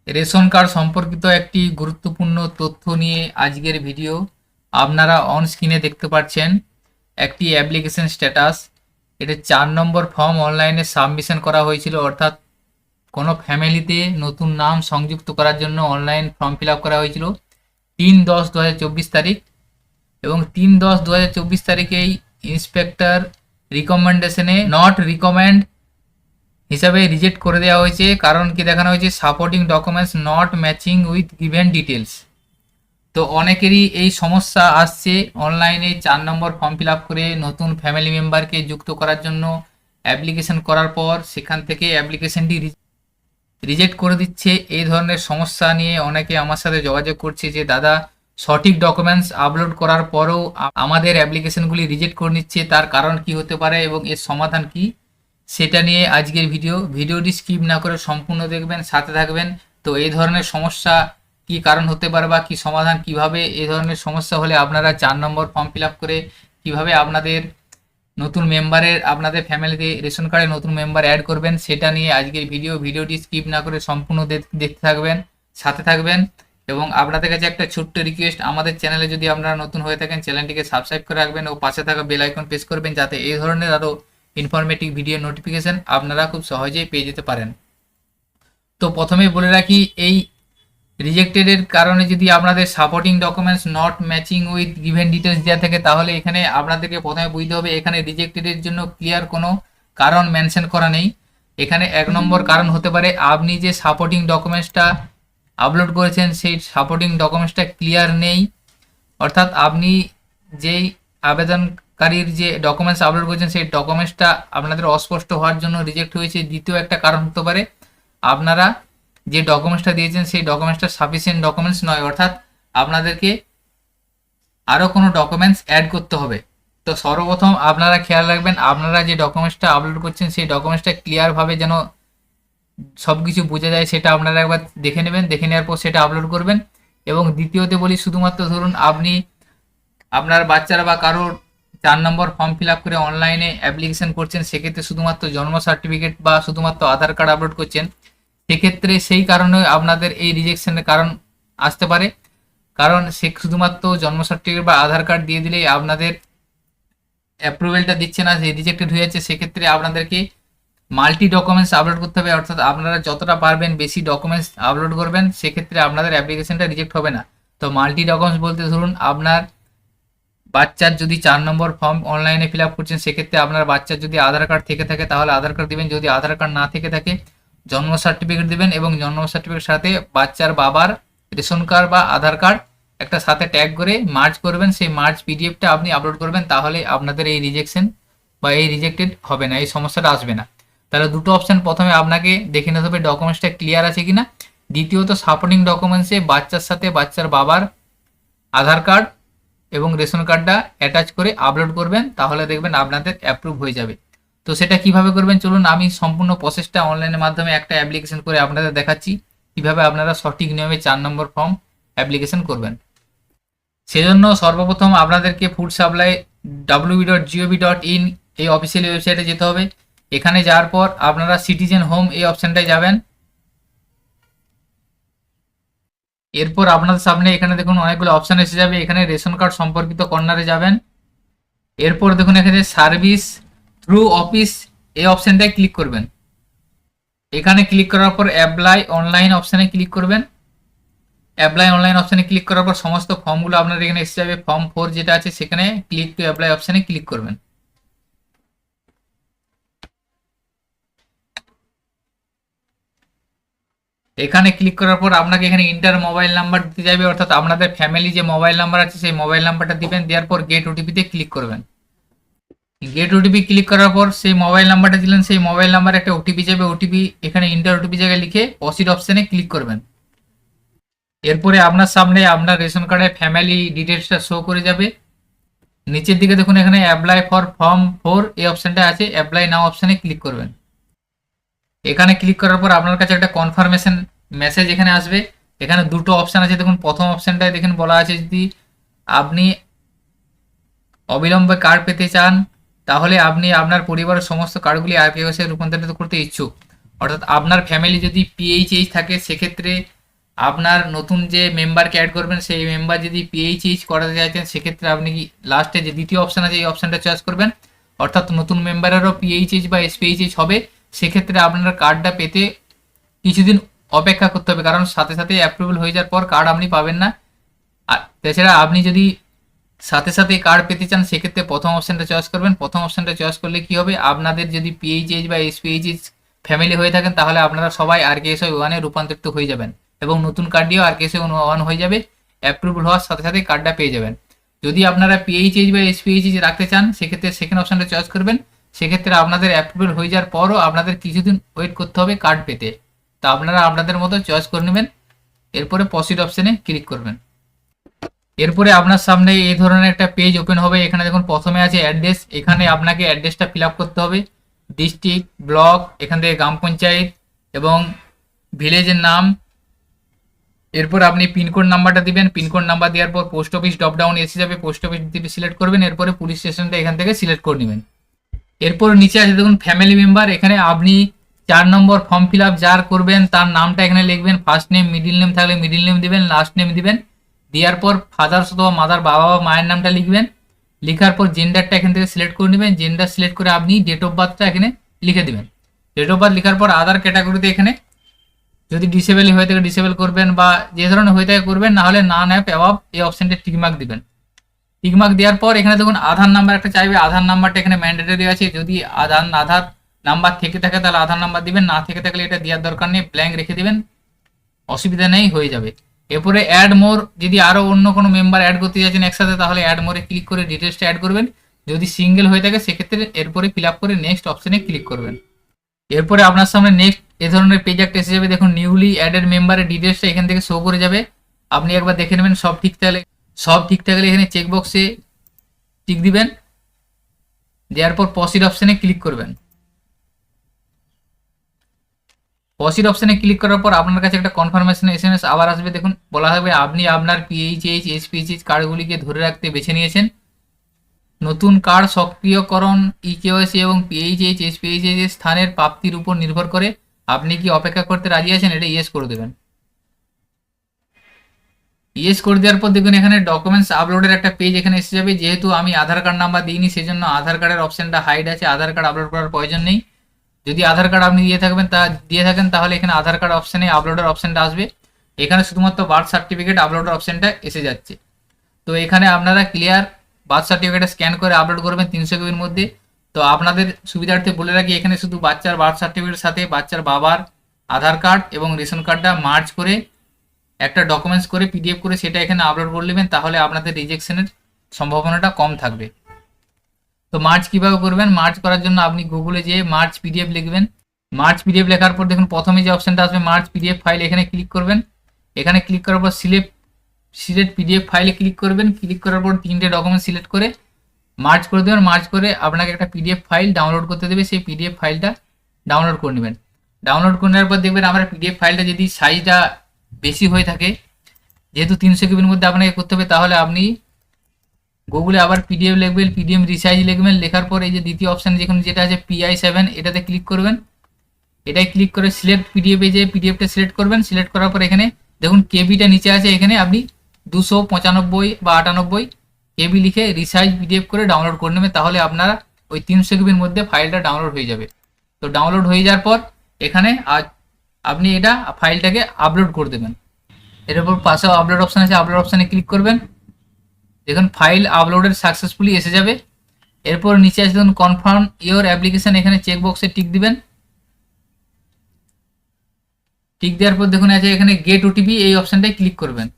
Ration card সম্পর্কিত একটি গুরুত্বপূর্ণ তথ্য নিয়ে আজকের ভিডিও। আপনারা অন স্ক্রিনে দেখতে পাচ্ছেন একটি অ্যাপ্লিকেশন স্ট্যাটাস। এটা ৪ নম্বর ফর্ম অনলাইনে সাবমিশন করা হয়েছিল, অর্থাৎ কোনো ফ্যামিলিতে নতুন নাম সংযুক্ত করার জন্য অনলাইন ফর্ম ফিল আপ করা হয়েছিল ৩/১০/২০২৪ তারিখ। এবং ৩/১০/২০২৪ তারিখেই ইন্সপেক্টর রিকমেন্ডেশনে নট রিকমেন্ড হিসাবে রিজেক্ট করে দেওয়া হয়েছে। কারণ কি দেখানো হয়েছে, supporting documents not matching with given details. তো অনেকেরই এই সমস্যা আসছে, অনলাইনে ৪ নম্বর ফর্ম ফিল আপ করে নতুন ফ্যামিলি মেম্বারকে যুক্ত করার জন্য অ্যাপ্লিকেশন করার পর সেখান থেকে অ্যাপ্লিকেশনটি রিজেক্ট করে দিচ্ছে। এই ধরনের সমস্যা নিয়ে অনেকে আমার সাথে যোগাযোগ করছে যে দাদা, সঠিক ডকুমেন্টস আপলোড করার পরেও আমাদের অ্যাপ্লিকেশনগুলি রিজেক্ট করে নিচ্ছে, তার কারণ কি হতে পারে এবং এর সমাধান কি, সেটা নিয়ে আজকের ভিডিওটি স্কিপ না করে সম্পূর্ণ দেখবেন, সাথে থাকবেন। তো এই ধরনের সমস্যা কি কারণ হতে পারে বা কি সমাধান, কিভাবে এই ধরনের সমস্যা হলে আপনারা ৪ নম্বর ফর্ম ফিল আপ করে কিভাবে আপনাদের নতুন মেম্বারের আপনাদের ফ্যামিলিতে রেশন কার্ডে নতুন মেম্বার অ্যাড করবেন, সেটা নিয়ে আজকের ভিডিওটি স্কিপ না করে সম্পূর্ণ দেখতে থাকবেন, সাথে থাকবেন। এবং আপনাদের কাছে একটা ছোট্ট রিকোয়েস্ট, আমাদের চ্যানেলে যদি আপনারা নতুন হয়ে থাকেন চ্যানেলটিকে সাবস্ক্রাইব করে রাখবেন ও পাশে থাকা বেল আইকন প্রেস করবেন, যাতে এই ধরনের আরও ইনফরমেটিভ ভিডিও নোটিফিকেশন আপনারা খুব সহজেই পেয়ে যেতে পারেন। তো প্রথমেই বলে রাখি, এই রিজেক্টেডের কারণে যদি আপনাদের supporting documents not matching with given details দেওয়া থাকে, তাহলে এখানে আপনাদেরকে প্রথমে বুঝতে হবে এখানে রিজেক্টেডের জন্য ক্লিয়ার কোনো কারণ মেনশন করা নেই। এখানে ১ নম্বর কারণ হতে পারে আপনি যে সাপোর্টিং ডকুমেন্টসটা আপলোড করেছেন সেই সাপোর্টিং ডকুমেন্টসটা ক্লিয়ার নেই, অর্থাৎ আপনি যেই আবেদনকারীর যে ডকুমেন্টস আপলোড করেছেন সেই ডকুমেন্টসটা আপনাদের অস্পষ্ট হওয়ার জন্য রিজেক্ট হয়েছে। দ্বিতীয় একটা কারণ হতে পারে আপনারা যে ডকুমেন্টসটা দিয়েছেন সেই ডকুমেন্টসটা সাফিসিয়েন্ট ডকুমেন্টস নয়, অর্থাৎ আপনাদেরকে আরও কোনো ডকুমেন্টস অ্যাড করতে হবে। তো সর্বপ্রথম আপনারা খেয়াল রাখবেন আপনারা যে ডকুমেন্টসটা আপলোড করছেন সেই ডকুমেন্টসটা ক্লিয়ারভাবে যেন সব কিছু বোঝা যায়, সেটা আপনারা একবার দেখে নেবেন, দেখে নেওয়ার পর সেটা আপলোড করবেন। এবং দ্বিতীয়তে বলি, শুধুমাত্র ধরুন আপনি আপনার বাচ্চারা বা কারোর ৪ নম্বর ফর্ম ফিল আপ করে অনলাইনে অ্যাপ্লিকেশন করছেন, সেক্ষেত্রে শুধুমাত্র জন্ম সার্টিফিকেট বা শুধুমাত্র আধার কার্ড আপলোড করছেন, সেক্ষেত্রে সেই কারণে আপনাদের এই রিজেকশনের কারণ আসতে পারে। কারণ সে শুধুমাত্র জন্ম সার্টিফিকেট বা আধার কার্ড দিয়ে দিলেই আপনাদের অ্যাপ্রুভেলটা দিচ্ছে না, যে রিজেক্টেড হয়ে যাচ্ছে। সেক্ষেত্রে আপনাদেরকে মাল্টি ডকুমেন্টস আপলোড করতে হবে, অর্থাৎ আপনারা যতটা পারবেন বেশি ডকুমেন্টস আপলোড করবেন, সেক্ষেত্রে আপনাদের অ্যাপ্লিকেশনটা রিজেক্ট হবে না। তো মাল্টি ডকুমেন্টস বলতে ধরুন আপনার বাচ্চার যদি ৪ নম্বর ফর্ম অনলাইনে ফিল আপ করছেন, সেক্ষেত্রে আপনার বাচ্চার যদি আধার কার্ড থেকে থাকে তাহলে আধার কার্ড দেবেন, যদি আধার কার্ড না থেকে থাকে জন্ম সার্টিফিকেট দেবেন, এবং জন্ম সার্টিফিকেটের সাথে বাচ্চার বাবার রেশন কার্ড বা আধার কার্ড একটা সাথে ট্যাগ করে মার্জ করবেন, সেই মার্জ পিডিএফটা আপনি আপলোড করবেন, তাহলে আপনাদের এই রিজেকশন বা এই রিজেক্টেড হবে না, এই সমস্যাটা আসবে না। তাহলে দুটো অপশান, প্রথমে আপনাকে দেখে নিতে হবে ডকুমেন্টসটা ক্লিয়ার আছে কিনা, দ্বিতীয়ত সাপোর্টিং ডকুমেন্টসে বাচ্চার সাথে বাচ্চার বাবার আধার কার্ড এবং রেশন কার্ডটা অ্যাটাচ করে আপলোড করবেন, তাহলে দেখবেন আপনাদের অ্যাপ্রুভ হয়ে যাবে। তো সেটা কিভাবে করবেন চলুন আমি সম্পূর্ণ প্রসেসটা অনলাইনের মাধ্যমে একটা অ্যাপ্লিকেশন করে আপনাদের দেখাচ্ছি কিভাবে আপনারা সঠিক নিয়মে ৪ নম্বর ফর্ম অ্যাপ্লিকেশন করবেন। সেজন্য সর্বপ্রথম আপনাদেরকে ফুড সাপ্লাই www.gov.in এই অফিসিয়াল ওয়েবসাইটে যেতে হবে। এখানে যাওয়ার পর আপনারা সিটিজেন হোম এই অপশানটায় যাবেন। এরপর আপনাদের সামনে এখানে দেখুন অনেকগুলো অপশান এসে যাবে, এখানে রেশন কার্ড সম্পর্কিত কর্নারে যাবেন। এরপর দেখুন এখানে সার্ভিস থ্রু অফিস এই অপশানটায় ক্লিক করবেন। এখানে ক্লিক করার পর অ্যাপ্লাই অনলাইন অপশানে ক্লিক করবেন। অ্যাপ্লাই অনলাইন অপশানে ক্লিক করার পর সমস্ত ফর্মগুলো আপনার এখানে এসে যাবে। ফর্ম 4 যেটা আছে সেখানে ক্লিক টু অ্যাপ্লাই অপশানে ক্লিক করবেন। এখানে ক্লিক করার পর আপনাকে এখানে ইন্টার মোবাইল নাম্বার দিতে যাবে, অর্থাৎ আপনাদের ফ্যামিলি যে মোবাইল নাম্বার আছে সেই মোবাইল নাম্বারটা দিবেন, দেওয়ার পর গেট ওটিপিতে ক্লিক করবেন। গেট ওটিপি ক্লিক করার পর সেই মোবাইল নাম্বারটা দিলেন, সেই মোবাইল নাম্বারে একটা ওটিপি যাবে, ওটিপি এখানে ইন্টার ওটিপি জায়গায় লিখে প্রসিড অপশানে ক্লিক করবেন। এরপরে আপনার সামনে আপনার রেশন কার্ডের ফ্যামিলি ডিটেলসটা শো করে যাবে। নিচের দিকে দেখুন এখানে অ্যাপ্লাই ফর ফর্ম 4 এই অপশানটা আছে, অ্যাপ্লাই নাও অপশানে ক্লিক করবেন। এখানে ক্লিক করার পর আপনার কাছে একটা কনফার্মেশন মেসেজ এখানে আসবে। এখানে দুটো অপশান আছে, দেখুন প্রথম অপশানটায় দেখুন বলা আছে যদি আপনি অবিলম্বে কার্ড পেতে চান তাহলে আপনি আপনার পরিবারের সমস্ত কার্ডগুলি আরপিএসে রূপান্তরিত করতে ইচ্ছুক, অর্থাৎ আপনার ফ্যামিলি যদি পিএইচএইচ থাকে সেক্ষেত্রে আপনার নতুন যে মেম্বারকে অ্যাড করবেন সেই মেম্বার যদি পিএইচএইচ করাতে চাইছেন সেক্ষেত্রে আপনি কি লাস্টে যে দ্বিতীয় অপশান আছে এই অপশানটা চয়েস করবেন, অর্থাৎ নতুন মেম্বারেরও পিএইচএইচ বা এসপিএইচএইচ হবে। সেক্ষেত্রে আপনার কার্ডটা পেতে কিছুদিন অপেক্ষা করতে হবে, কারণ সাথে সাথে অ্যাপ্রুভাল হয়ে যাওয়ার পর কার্ড আপনি পাবেন না। আর তাছাড়া আপনি যদি সাথে সাথে কার্ড পেতে চান সেক্ষেত্রে প্রথম অপশানটা চয়েস করবেন। প্রথম অপশানটা চয়েস করলে কি হবে, আপনাদের যদি পিএইচএইচ বা এসপিএইচএইচ ফ্যামিলি হয়ে থাকেন তাহলে আপনারা সবাই আরকেএসওয়াই 1-এ রূপান্তরিত হয়ে যাবেন এবং নতুন কার্ডটিও আরকেএসওয়াই 1 হয়ে যাবে। অ্যাপ্রুভাল হওয়ার সাথে সাথে কার্ডটা পেয়ে যাবেন। যদি আপনারা পিএইচএইচ বা এসপিএইচএইচ রাখতে চান সেক্ষেত্রে সেকেন্ড অপশানটা চয়েস করবেন। সেক্ষেত্রে আপনাদের অ্যাপ্রুভাল হয়ে যাওয়ার পরও আপনাদের কিছুদিন ওয়েট করতে হবে কার্ড পেতে। তা আপনারা আপনাদের মতো চয়েস করে নেবেন, এরপরে প্রসিড অপশানে ক্লিক করবেন। এরপরে আপনার সামনে এই ধরনের একটা পেজ ওপেন হবে। এখানে দেখুন প্রথমে আছে অ্যাড্রেস, এখানে আপনাকে অ্যাড্রেসটা ফিল আপ করতে হবে, ডিস্ট্রিক্ট, ব্লক, এখান থেকে গ্রাম পঞ্চায়েত এবং ভিলেজের নাম। এরপর আপনি পিনকোড নাম্বারটা দিবেন, পিনকোড নাম্বার দেওয়ার পর পোস্ট অফিস ড্রপডাউন এসে যাবে, পোস্ট অফিস সিলেক্ট করবেন। এরপরে পুলিশ স্টেশনটা এখান থেকে সিলেক্ট করে নেবেন। এরপর নিচে আছে দেখুন ফ্যামিলি মেম্বার, এখানে আপনি 4 নম্বর ফর্ম ফিল আপ যার করবেন তার নামটা এখানে লিখবেন, ফার্স্ট নেম, মিডিল নেম থাকলে মিডিল নেম দিবেন, লাস্ট নেম দিবেন। দেওয়ার পর ফাদার অথবা মাদার, বাবা বা মায়ের নামটা লিখবেন। লেখার পর জেন্ডারটা এখান থেকে সিলেক্ট করে নেবেন, জেন্ডার সিলেক্ট করে আপনি ডেট অফ বার্থটা এখানে লিখে দেবেন। ডেট অফ বার্থ লেখার পর আদার ক্যাটাগরিতে এখানে যদি ডিসেবল হয়ে থাকে ডিসেবল করবেন বা যে ধরনের হয়ে থাকে করবেন, না হলে নান অ্যাপ অ্যাভাব এই অপশনটা টিকমার্ক দিবেন। টিকমার্ক দেওয়ার পর এখানে দেখুন আধার নাম্বার একটা চাইবে, আধার নাম্বারটা এখানে ম্যান্ডেটরি আছে। যদি আধার নাম্বার থেকে থাকে তাহলে আধার নাম্বার দিবেন, না থেকে থাকলে এটা দেওয়ার দরকার নেই, ব্ল্যাঙ্ক রেখে দিবেন, অসুবিধা নেই, হয়ে যাবে। এরপরে অ্যাড মোর, যদি আরও অন্য কোনো মেম্বার অ্যাড করতে চাইছেন একসাথে তাহলে অ্যাড মোরে ক্লিক করে ডিটেলসটা অ্যাড করবেন। যদি সিঙ্গেল হয়ে থাকে সেক্ষেত্রে এরপরে ফিল আপ করে নেক্সট অপশনে ক্লিক করবেন। এরপরে আপনার সামনে নেক্সট এ ধরনের পেজ একটা এসে যাবে। দেখুন নিউলি অ্যাডেড মেম্বারের ডিটেলসটা এখান থেকে শো করে যাবে, আপনি একবার দেখে নেবেন সব ঠিক থাকলে এখানে চেকবক্সে টিক দিবেন। দেওয়ার পর প্রসিড অপশনে ক্লিক করবেন। প্রসিড অপশনে ক্লিক করার পর আপনার কাছে একটা কনফার্মেশন এসএমএস আবার আসবে। দেখুন বলা হবে আপনি আপনার পিএইচএইচ এসপিএইচ কার্ডগুলিকে ধরে রাখতে বেছে নিয়েছেন। নতুন কার্ড সক্রিয়করণ ইকেওয়াইসি এবং পিএইচএইচ এসপিএইচ এর স্থানের প্রাপ্তির উপর নির্ভর করে আপনি কি অপেক্ষা করতে রাজি আছেন, এটা ইয়েস করে দেবেন। ইয়েস করে দেওয়ার পর দেখুন এখানে ডকুমেন্টস আপলোডের একটা পেজ এখানে এসে যাবে। যেহেতু আমি আধার কার্ড নাম্বার দিইনি সেজন্য আধার কার্ডের অপশনটা হাইড আছে, আধার কার্ড আপলোড করার প্রয়োজন নেই। যদি আধার কার্ড আপনি দিয়ে থাকেন তাহলে এখানে আধার কার্ড অপশনে আপলোডের অপশনটা আসবে। এখানে শুধুমাত্র বার্থ সার্টিফিকেট আপলোডের অপশনটা এসে যাচ্ছে। তো এখানে আপনারা ক্লিয়ার বার্থ সার্টিফিকেটটা স্ক্যান করে আপলোড করবেন 300 কেবির মধ্যে। তো আপনাদের সুবিধার্থে বলে রাখি এখানে শুধু বাচ্চার বার্থ সার্টিফিকেটের সাথে বাচ্চার বাবার আধার কার্ড এবং রেশন কার্ডটা মার্জ করে একটা ডকুমেন্টস করে পিডিএফ করে সেটা এখানে আপলোড করে নেবেন, তাহলে আপনাদের রিজেকশনের সম্ভাবনাটা কম থাকবে। তো মার্চ কিভাবে করবেন, মার্চ করার জন্য আপনি গুগলে যেয়ে মার্চ পিডিএফ লিখবেন। মার্চ পিডিএফ লেখার পর দেখুন প্রথমে যে অপশনটা আসবে মার্চ পিডিএফ ফাইল, এখানে ক্লিক করবেন। এখানে ক্লিক করার পর সিলেক্ট পিডিএফ ফাইলে ক্লিক করবেন। ক্লিক করার পর 3টে ডকুমেন্ট সিলেক্ট করে মার্চ করে দেবেন। মার্চ করে আপনাকে একটা পিডিএফ ফাইল ডাউনলোড করতে দেবে, সেই পিডিএফ ফাইলটা ডাউনলোড করে নেবেন। ডাউনলোড করে নেওয়ার পর দেখবেন আমার পিডিএফ ফাইলটা যদি সাইজটা বেশি হয়ে থাকে, যেহেতু 300 কেবির মধ্যে আপনাকে করতে হবে, তাহলে আপনি গুগলে আবার পিডিএফ লিখবেন, পিডিএফ রিসাইজ লিখবেন। লেখার পর এই যে দ্বিতীয় অপশান যেটা আছে PI7 এটাতে ক্লিক করবেন। এটাই ক্লিক করে সিলেক্ট পিডিএফে যে পিডিএফটা সিলেক্ট করবেন। সিলেক্ট করার পর এখানে দেখুন কেবিটা নিচে আছে, এখানে আপনি 295 বা 98 কেবি লিখে রিসাইজ পিডিএফ করে ডাউনলোড করে নেবেন, তাহলে আপনারা ওই 300 কেবির মধ্যে ফাইলটা ডাউনলোড হয়ে যাবে। তো ডাউনলোড হয়ে যাওয়ার পর এখানে আপনি এটা ফাইলটাকে আপলোড করে দেবেন। এর উপর পাশেও আপলোড অপশান আছে, আপলোড অপশানে ক্লিক করবেন। দেখুন ফাইল আপলোডেড সাকসেসফুলি এসে যাবে। এরপর নিচে আছে দেখুন কনফার্ম ইওর অ্যাপ্লিকেশন, এখানে চেকবক্সে টিক দিবেন। টিক দেওয়ার পর দেখুন আছে এখানে গেট ওটিপি, এই অপশানটায় ক্লিক করবেন।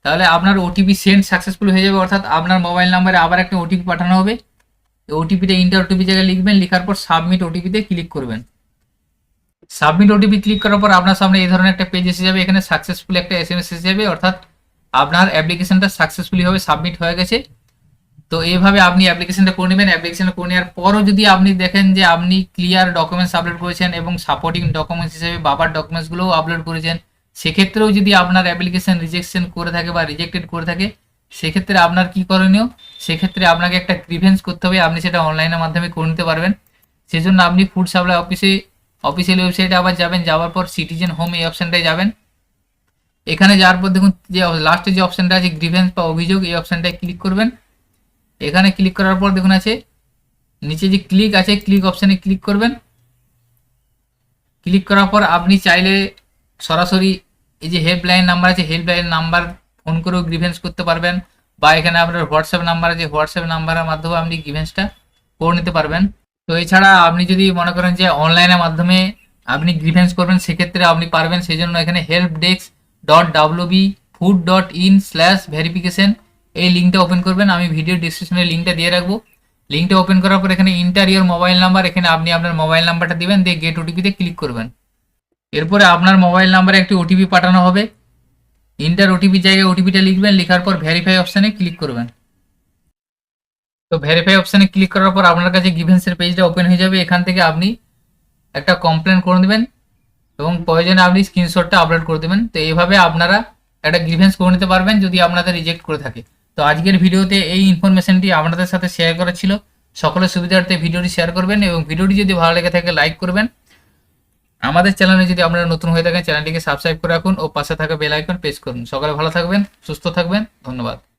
তাহলে আপনার ওটিপি সেন্ড সাকসেসফুল হয়ে যাবে, অর্থাৎ আপনার মোবাইল নাম্বারে আবার একটা ওটিপি পাঠানো হবে। এই ওটিপিটা ইন্টার ওটিপি জায়গায় লিখবেন, লেখার পর সাবমিট ওটিপিতে ক্লিক করবেন। সাবমিট ওটিপি ক্লিক করার পর আপনার সামনে এই ধরনের একটা পেজ এসে যাবে। এখানে সাকসেসফুল একটা এসএমএস এসে যাবে, অর্থাৎ আপনার অ্যাপ্লিকেশনটা সাকসেসফুলি ভাবে সাবমিট হয়ে গেছে। তো এইভাবে আপনি অ্যাপ্লিকেশনটা করে নেবেন। অ্যাপ্লিকেশনটা করে নেওয়ার পরও যদি আপনি দেখেন যে আপনি ক্লিয়ার ডকুমেন্টস আপলোড করেছেন এবং সাপোর্টিং ডকুমেন্টস হিসেবে বাবার ডকুমেন্টসগুলোও আপলোড করেছেন, সেক্ষেত্রেও যদি আপনার অ্যাপ্লিকেশন রিজেকশন করে থাকে বা রিজেক্টেড করে থাকে, সেক্ষেত্রে আপনার কি করণীয়, সেক্ষেত্রে আপনাকে একটা গ্রিভেন্স করতে হবে। আপনি সেটা অনলাইনের মাধ্যমে করে নিতে পারবেন। সেজন্য আপনি ফুড সাপ্লাই অফিসিয়াল ওয়েবসাইটে আবার যাবেন, যাওয়ার পর সিটিজেন হোম এই অপশানটায় যাবেন। এখানে যাওয়ার পর দেখুন যে লাস্টে যে অপশনটা আছে গ্রিভেন্স বা অভিযোগ, এই অপশনটায় ক্লিক করবেন। এখানে ক্লিক করার পর দেখুন আছে নিচে যে ক্লিক আছে, ক্লিক অপশানে ক্লিক করবেন। ক্লিক করার পর আপনি চাইলে সরাসরি এই যে হেল্পলাইন নাম্বার আছে, হেল্পলাইন নাম্বার ফোন করেও গ্রিভেন্স করতে পারবেন, বা এখানে আপনার হোয়াটসঅ্যাপ নাম্বার আছে, হোয়াটসঅ্যাপ নাম্বারের মাধ্যমে আপনি গ্রিভেন্সটা করে নিতে পারবেন। তো এছাড়া আপনি যদি মনে করেন যে অনলাইনের মাধ্যমে আপনি গ্রিভেন্স করবেন, সেক্ষেত্রে আপনি পারবেন। সেই জন্য এখানে helpdesk.wbfood.in/verification এই লিঙ্কটা ওপেন করবেন। আমি ভিডিও ডিসক্রিপশনে লিঙ্কটা দিয়ে রাখবো। লিঙ্কটা ওপেন করার পর এখানে ইন্টার ইওর মোবাইল নাম্বার, এখানে আপনি আপনার মোবাইল নাম্বারটা দিবেন, দিয়ে গেট ওটিপিতে ক্লিক করবেন। এরপরে আপনার মোবাইল নাম্বারে একটি ওটিপি পাঠানো হবে। ইন্টার ওটিপি জায়গায় ওটিপিটা লিখবেন, লেখার পর ভেরিফাই অপশানে ক্লিক করবেন। তো ভেরিফাই অপশানে ক্লিক করার পর আপনার কাছে গ্রিভেন্সের পেজটা ওপেন হয়ে যাবে। এখান থেকে আপনি একটা কমপ্লেন করে দেবেন এবং প্রয়োজনে আপনি স্ক্রিনশটটা আপলোড করে দেবেন। তো এইভাবে আপনারা একটা গ্রিভেন্স করে নিতে পারবেন যদি আপনাদের রিজেক্ট করে থাকে। তো আজকের ভিডিওতে এই ইনফরমেশনটি আপনাদের সাথে শেয়ার করা ছিল। সকলের সুবিধার্থে ভিডিওটি শেয়ার করবেন এবং ভিডিওটি যদি ভালো লেগে থাকে লাইক করবেন। আমাদের চ্যানেলে যদি আপনারা নতুন হয়ে থাকেন চ্যানেলটিকে সাবস্ক্রাইব করে রাখুন ও পাশে থাকা বেল আইকন প্রেস করুন। সকলে ভালো থাকবেন, সুস্থ থাকবেন, ধন্যবাদ।